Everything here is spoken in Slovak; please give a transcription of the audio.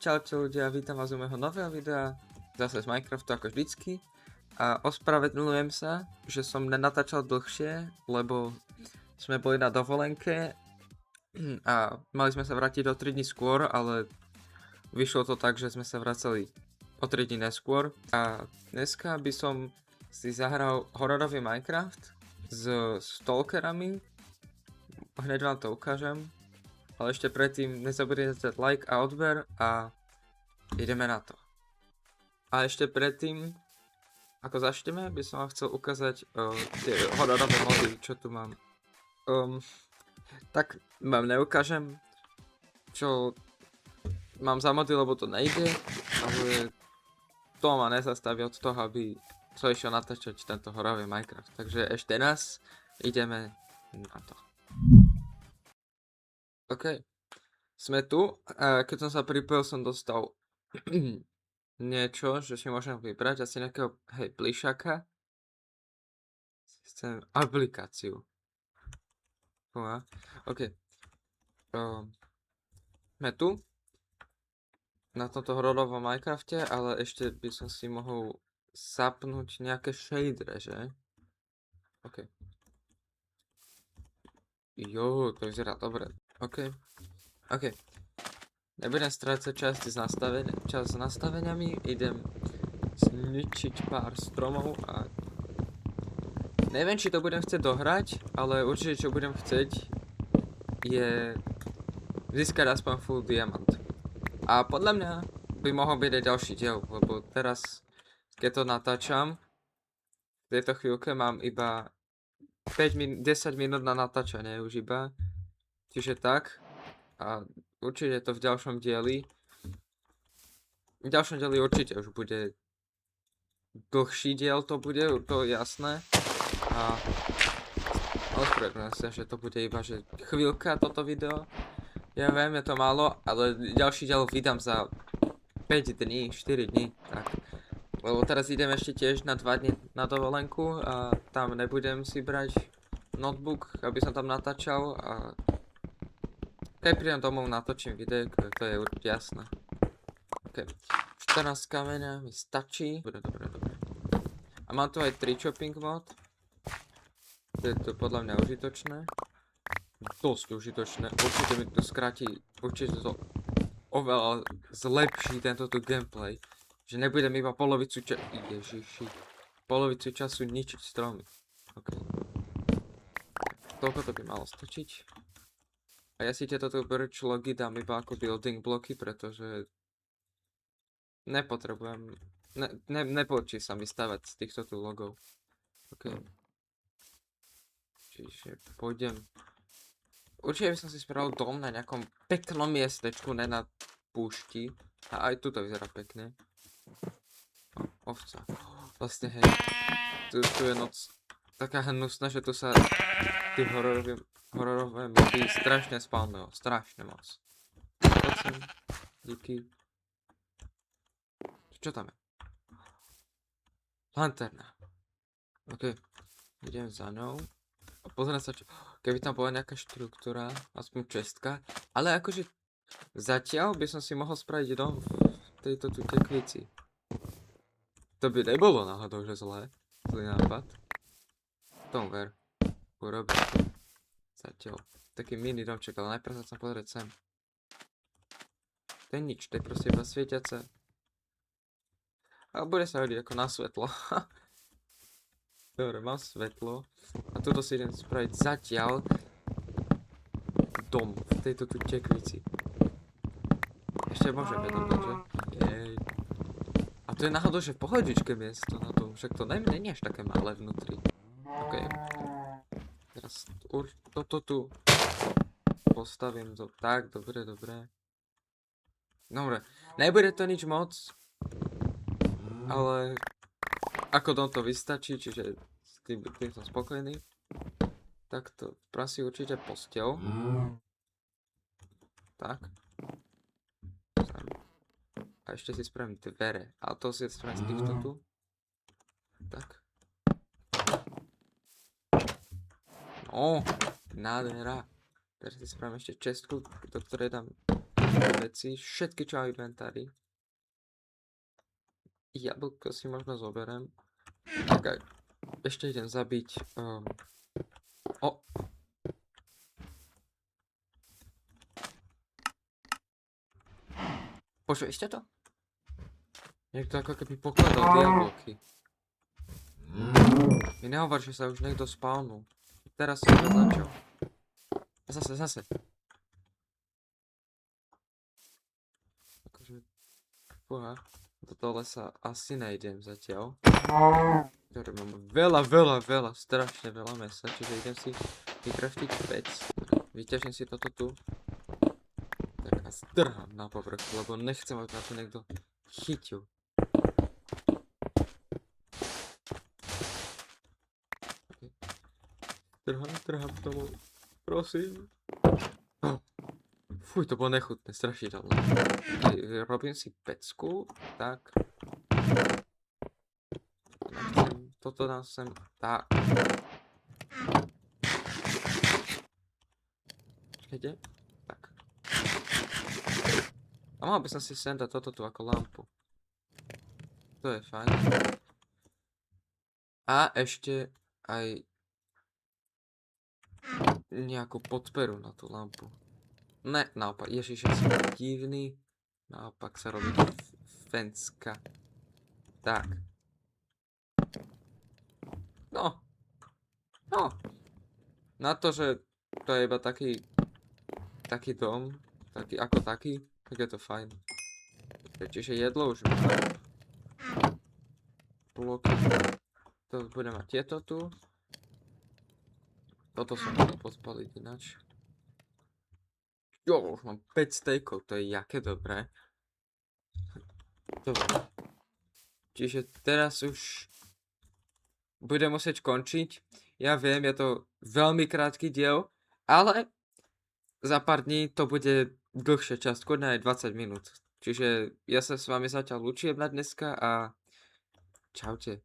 Čaute ľudia, vítam vás u môjho nového videa, zase z Minecraftu ako vždycky. A ospravedlňujem sa, že som nenatáčal dlhšie, lebo sme boli na dovolenke a mali sme sa vrátiť o 3 dní skôr, ale vyšlo to tak, že sme sa vracali o 3 dní neskôr. A dneska by som si zahral hororový Minecraft s stalkerami, hneď vám to ukážem. Ale ešte predtým nezabudnite dať like a odber a ideme na to. A ešte predtým, ako začneme, by som vám chcel ukázať tie hororové mody, čo tu mám. Tak vám neukážem, čo mám za mody, lebo to nejde, ale to ma nezastaví od toho, aby som išiel natáčať tento hororový Minecraft. Takže ešte raz ideme na to. OK, sme tu a keď som sa pripojil, som dostal niečo, že si môžem vybrať, asi nejakého, plišaka. Chcem aplikáciu. OK, sme tu na tomto hororovom Minecrafte, ale ešte by som si mohol zapnúť nejaké shadere, že? OK. Jo, to vyzerá dobre. OK. Nebudem strácať čas s nastaveniami, idem zničiť pár stromov a neviem, či to budem chcieť dohrať, ale určite čo budem chcieť je získať aspoň full diamant. A podľa mňa by mohol byť aj ďalší diel, lebo teraz, keď to natáčam, v tejto chvíľke mám iba 10 minút na natáčanie už iba. Čiže tak. A určite to v ďalšom dieli. V ďalšom dieli určite už bude dlhší diel, to bude, to je jasné. A ospravedlňujem sa, že to bude iba že chvíľka toto video. Ja viem, je to málo, ale ďalší diel vydám za 5 dní, 4 dní, tak. Lebo teraz idem ešte tiež na 2 dní na dovolenku a tam nebudem si brať notebook, aby som tam natáčal a keď prídem domov, natočím video, to je určite jasné. OK, 14 kameňa mi stačí. Dobre. A mám tu aj 3 chopping mod. To je to podľa mňa užitočné. Dosť užitočné. Určite mi to skráti, určite to oveľa zlepší tento gameplay. Že nebudem iba polovicu času ničiť stromy. OK. Toľko to by malo stačiť. A ja si tieto birch logy dám iba ako building bloky, pretože nepotrebujem, nepáči sa mi stavať z týchto tu logov. OK. Čiže pôjdem. Určite by som si spravil dom na nejakom peknom miestečku, ne na púšti. A aj tu to vyzerá pekne. Ovca. Vlastne hej, tu je noc taká hnusná, že tu sa tí hororové mody strašne spawnujú, strašne moc. Prosím, díky. Čo tam je? Lanterna. OK, idem za ňou. A pozriem sa, keby tam bola nejaká štruktúra, aspoň čestka. Ale akože zatiaľ by som si mohol spraviť dom v tejto tu tekvici. To by nebolo náhodou, že zlý nápad. Tom ver, urobím zatiaľ taký mini domček, ale najprv sa chcem pozrieť sem. To je nič, to je proste iba svietiace. A bude sa hodiť ako na svetlo. Dobre, mám svetlo. A tuto si idem spraviť zatiaľ dom v tejto tu tekvici. Ešte môžem jednom dať, že? Jej. A to je náhodou, že pohodičké miesto na tom, však to nie je až také malé vnútri. OK. Teraz toto tu postavím to tak, dobre. Dobre, nebude to nič moc, ale ako dom to vystačí, čiže s tým som spokojný. Takto, prasí určite posteľ. Tak. A ešte si spravím dvere, ale to si spravím z týchto tu. Tak. No, nádhera. Teraz si spravím ešte čestku, do ktorej dám veci, všetky čo mám v inventári. Jablko si možno zoberiem. Tak ešte idem zabiť. O! Počuli ste to? Niekto ako keby pokladal tie jablky. Mi nehovor, že sa už niekto spálnul. Teraz som to začal. Zase. Akože... Fúha. Do toho lesa asi nejdem zatiaľ. Ktoré mám veľa, strašne veľa mesa, čiže idem si vykraftiť pec. Vyťažím si toto tu. Tak a zdrhám na povrch, lebo nechcem, aby na to niekto chytil. Trhám tomu, prosím. Fuj, to bolo nechutné, strašidelné. Robím si pecku, tak. Toto dám sem, tak. Ide? Tak. A mal by som si sem dať toto tu ako lampu. To je fajn. A ešte aj nejakú podperu na tú lampu. Ne, naopak, ježiš, ja som divný. Naopak sa robí fenska. Tak. No. Na to, že to je iba taký dom, tak je to fajn. Čiže jedlo už mám. Bloky. To budem mať tieto tu. Toto som mohol podpaliť ináč. Jo, už mám 5 steakov, to je jaké dobré. Dobre. Čiže teraz už budem musieť končiť. Ja viem, je to veľmi krátky diel, ale za pár dní to bude dlhšia časť, kľudne aj 20 minút. Čiže ja sa s vami zatiaľ lúčim na dneska a čaute.